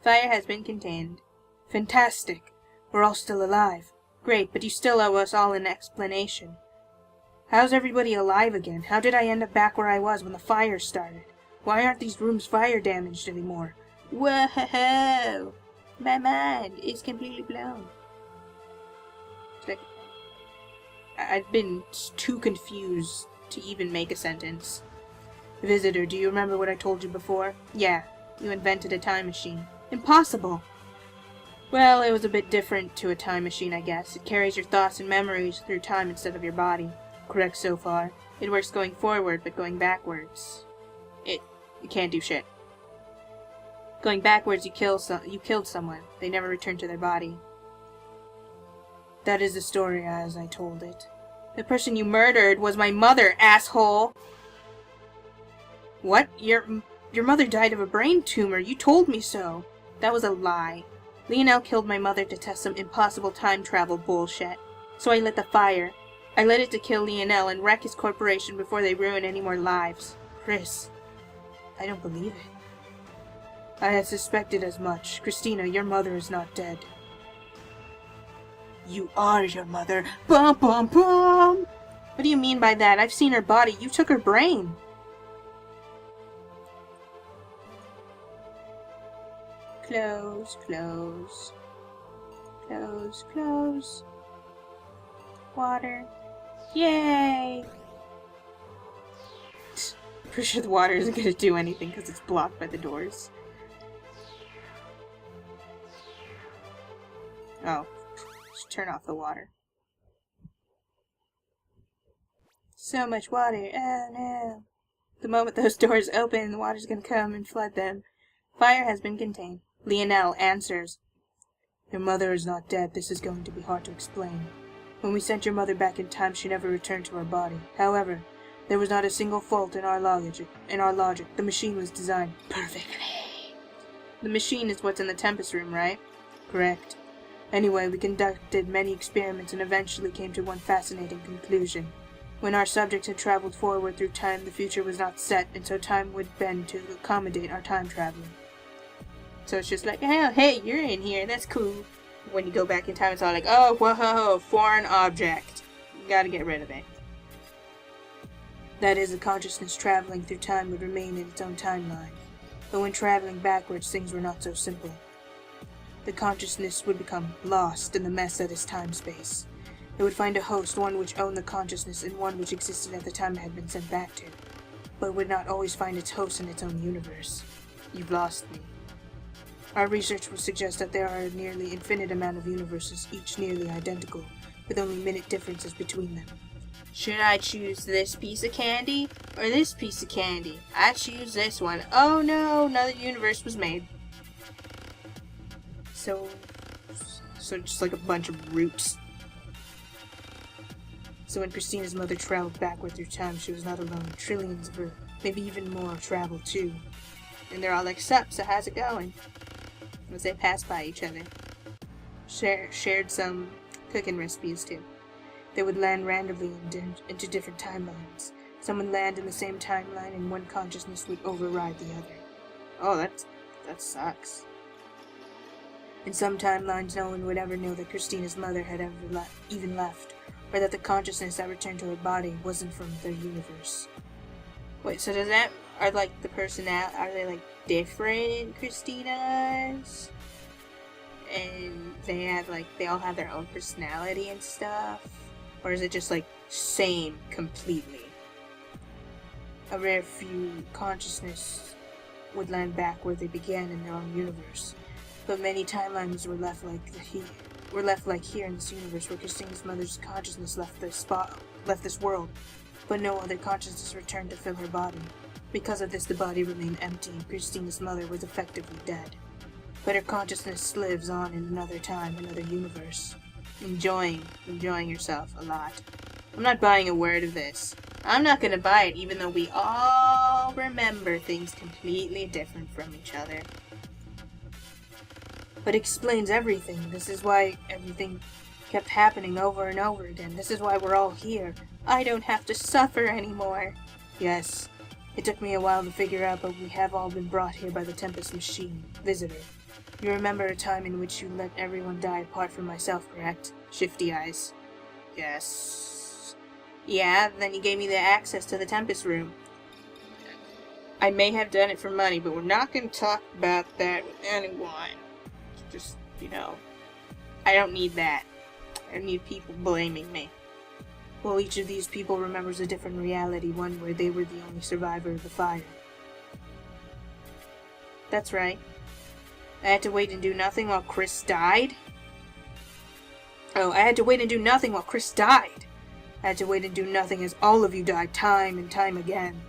Fire has been contained. Fantastic! We're all still alive. Great, but you still owe us all an explanation. How's everybody alive again? How did I end up back where I was when the fire started? Why aren't these rooms fire damaged anymore? Whoa! My mind is completely blown. It's like, I've been too confused to even make a sentence. Visitor, do you remember what I told you before? Yeah, you invented a time machine. Impossible! Well, it was a bit different to a time machine, I guess. It carries your thoughts and memories through time instead of your body. Correct so far. It works going forward, but going backwards. You can't do shit. Going backwards, you killed someone. They never returned to their body. That is the story as I told it. The person you murdered was my mother, asshole! What? Your mother died of a brain tumor. You told me so. That was a lie. Lionel killed my mother to test some impossible time travel bullshit. So I lit the fire. I lit it to kill Lionel and wreck his corporation before they ruin any more lives. Chris, I don't believe it. I had suspected as much. Christina, your mother is not dead. You are your mother. Bum bum bum! What do you mean by that? I've seen her body. You took her brain. Close, close. Close, close. Water. Yay! Pretty sure the water isn't going to do anything because it's blocked by the doors. Oh. Just turn off the water. So much water. Oh no. The moment those doors open, the water's going to come and flood them. Fire has been contained. Lionel answers. Your mother is not dead. This is going to be hard to explain. When we sent your mother back in time, she never returned to her body. However, there was not a single fault in our logic. The machine was designed perfectly. The machine is what's in the Tempest room, right? Correct. Anyway, we conducted many experiments and eventually came to one fascinating conclusion. When our subjects had traveled forward through time, the future was not set, and so time would bend to accommodate our time traveling. So it's just like, oh, hey, you're in here, that's cool. When you go back in time, it's all like, oh, whoa, foreign object. You gotta get rid of it. That is, the consciousness traveling through time would remain in its own timeline. But when traveling backwards, things were not so simple. The consciousness would become lost in the mess that is time-space. It would find a host, one which owned the consciousness and one which existed at the time it had been sent back to, but it would not always find its host in its own universe. You've lost me. Our research would suggest that there are a nearly infinite amount of universes, each nearly identical, with only minute differences between them. Should I choose this piece of candy or this piece of candy? I choose this one. Oh no, another universe was made. So just like a bunch of roots. So when Christina's mother traveled backward through time, she was not alone. Trillions of her, maybe even more, traveled too. And they're all like, sup, so how's it going? As they passed by each other. Shared some cooking recipes too. They would land randomly into different timelines. Some would land in the same timeline and one consciousness would override the other. Oh, that sucks. In some timelines, no one would ever know that Christina's mother had ever even left, or that the consciousness that returned to her body wasn't from their universe. Wait, so does that, are like the personality, are they like different Christinas? And they all have their own personality and stuff? Or is it just like same completely? A rare few consciousness would land back where they began in their own universe. But many timelines were left like here in this universe, where Christina's mother's consciousness left this world, but no other consciousness returned to fill her body. Because of this, the body remained empty, and Christina's mother was effectively dead. But her consciousness lives on in another time, another universe. Enjoying yourself a lot. I'm not buying a word of this. I'm not gonna buy it, even though we all remember things completely different from each other. But it explains everything. This is why everything kept happening over and over again. This is why we're all here. I don't have to suffer anymore. Yes, it took me a while to figure out, but we have all been brought here by the Tempest machine. Visitor, you remember a time in which you let everyone die apart from myself, correct? Shifty eyes. Yes. Yeah, then you gave me the access to the Tempest room. I may have done it for money, but we're not going to talk about that with anyone. Just, I don't need that. I don't need people blaming me. Well, each of these people remembers a different reality, one where they were the only survivor of the fire. That's right. I had to wait and do nothing while Chris died? Oh, I had to wait and do nothing while Chris died. I had to wait and do nothing as all of you died time and time again.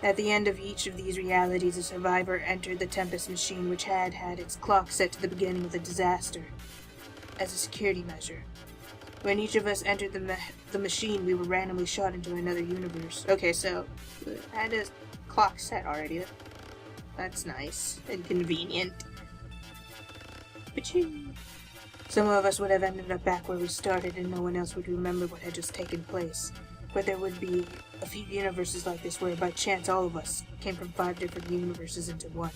At the end of each of these realities, a survivor entered the Tempest machine, which had its clock set to the beginning of the disaster, as a security measure. When each of us entered the machine, we were randomly shot into another universe. Okay, so, I had a clock set already. That's nice and convenient. Ba-ching. Some of us would have ended up back where we started, and no one else would remember what had just taken place. But there would be a few universes like this where, by chance, all of us came from 5 different universes into one.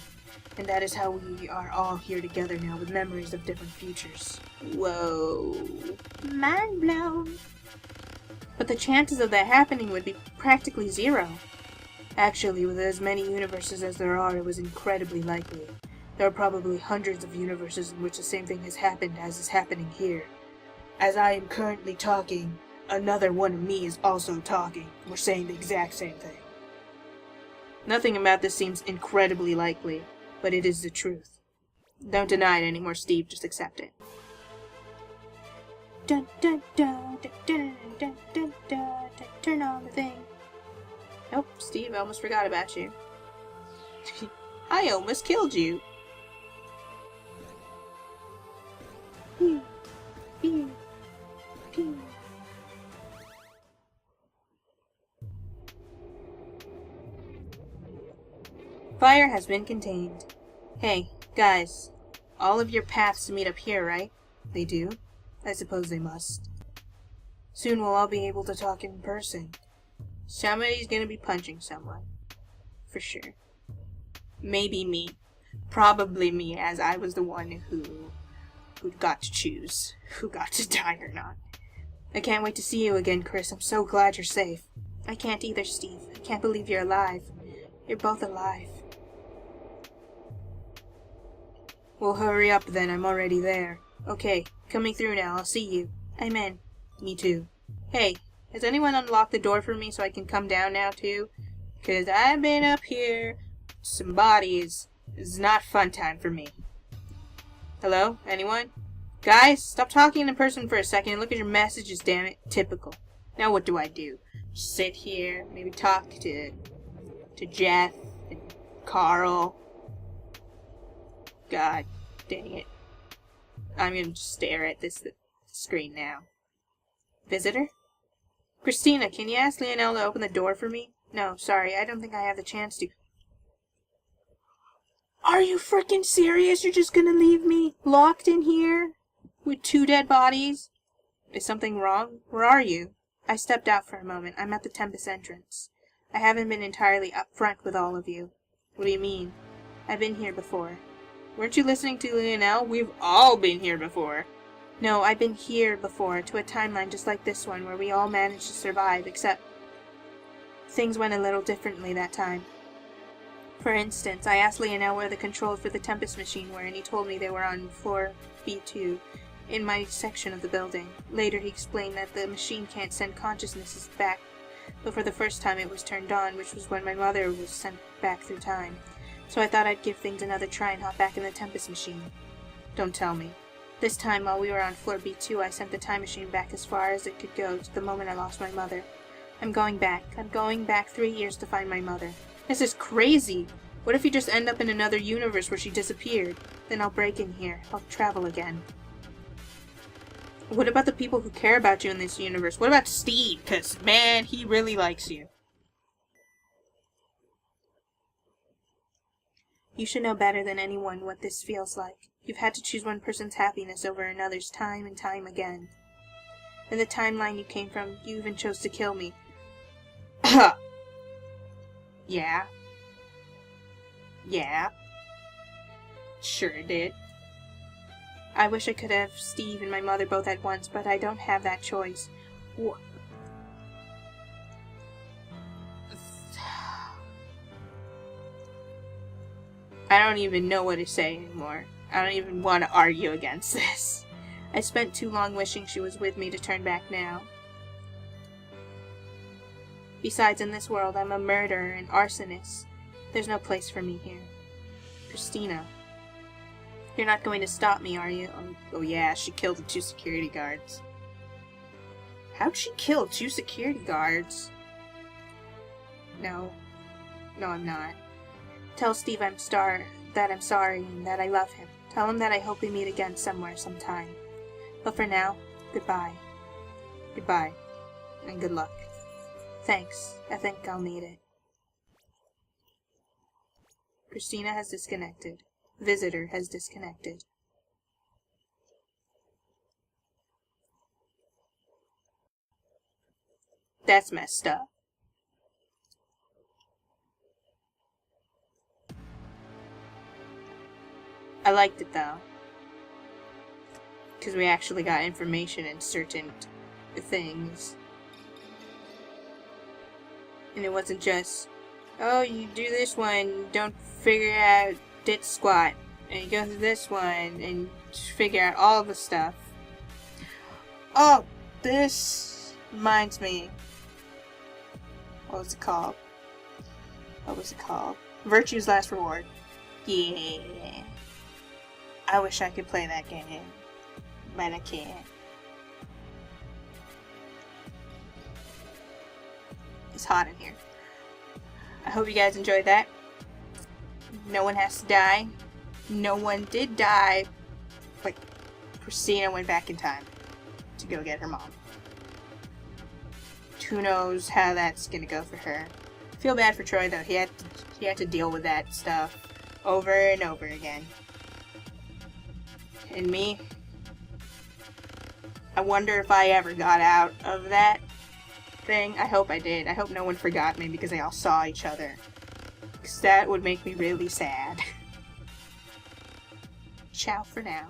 And that is how we are all here together now, with memories of different futures. Whoa. Mind blown. But the chances of that happening would be practically zero. Actually, with as many universes as there are, it was incredibly likely. There are probably hundreds of universes in which the same thing has happened as is happening here. As I am currently talking, another one of me is also talking. We're saying the exact same thing. Nothing about this seems incredibly likely, but it is the truth. Don't deny it anymore, Steve. Just accept it. Dun dun dun dun dun dun dun dun. Turn on the thing. Nope, Steve, I almost forgot about you. I almost killed you. Pew, pew, pew. Fire has been contained. Hey, guys, all of your paths meet up here, right? They do? I suppose they must. Soon we'll all be able to talk in person. Somebody's gonna be punching someone. For sure. Maybe me. Probably me, as I was the one who got to choose who got to die or not. I can't wait to see you again, Chris. I'm so glad you're safe. I can't either, Steve. I can't believe you're alive. You're both alive. Well, hurry up then. I'm already there. Okay, coming through now. I'll see you. I'm in. Me too. Hey, has anyone unlocked the door for me so I can come down now too? 'Cause I've been up here. Some bodies. It's not fun time for me. Hello? Anyone? Guys, stop talking in person for a second and look at your messages, damn it. Typical. Now what do? Just sit here, maybe talk to Jeff and Carl. God dang it. I'm gonna just stare at this screen now. Visitor? Christina, can you ask Lionel to open the door for me? No, sorry, I don't think I have the chance to. Are you freaking serious? You're just gonna leave me locked in here? With 2 dead bodies? Is something wrong? Where are you? I stepped out for a moment. I'm at the Tempest entrance. I haven't been entirely upfront with all of you. What do you mean? I've been here before. Weren't you listening to Lionel? We've all been here before. No, I've been here before, to a timeline just like this one, where we all managed to survive, except things went a little differently that time. For instance, I asked Lionel where the controls for the Tempest machine were, and he told me they were on floor B2, in my section of the building. Later he explained that the machine can't send consciousnesses back, but for the first time it was turned on, which was when my mother was sent back through time. So I thought I'd give things another try and hop back in the Tempest machine. Don't tell me. This time, while we were on floor B2, I sent the time machine back as far as it could go, to the moment I lost my mother. I'm going back. I'm going back 3 years to find my mother. This is crazy! What if you just end up in another universe where she disappeared? Then I'll break in here. I'll travel again. What about the people who care about you in this universe? What about Steve? 'Cause, man, he really likes you. You should know better than anyone what this feels like. You've had to choose one person's happiness over another's time and time again. In the timeline you came from, you even chose to kill me. Yeah. Yeah. Sure did. I wish I could have Steve and my mother both at once, but I don't have that choice. I don't even know what to say anymore. I don't even want to argue against this. I spent too long wishing she was with me to turn back now. Besides, in this world, I'm a murderer and arsonist. There's no place for me here. Christina. You're not going to stop me, are you? Oh yeah, she killed the 2 security guards. How'd she kill 2 security guards? No, I'm not. Tell Steve that I'm sorry and that I love him. Tell him that I hope we meet again somewhere, sometime. But for now, goodbye. Goodbye, and good luck. Thanks, I think I'll need it. Christina has disconnected. Visitor has disconnected. That's messed up. I liked it though, because we actually got information in certain things. And it wasn't just, oh, you do this one, don't figure out dit squat, and you go to this one and figure out all the stuff. Oh, this reminds me. What was it called? Virtue's Last Reward. Yeah. I wish I could play that game, but I can't. It's hot in here. I hope you guys enjoyed that. No one has to die. No one did die, but Christina went back in time to go get her mom. Who knows how that's gonna go for her. I feel bad for Troy though. He had to deal with that stuff over and over again. And me, I wonder if I ever got out of that thing. I hope I did. I hope no one forgot me because they all saw each other. Because that would make me really sad. Ciao for now.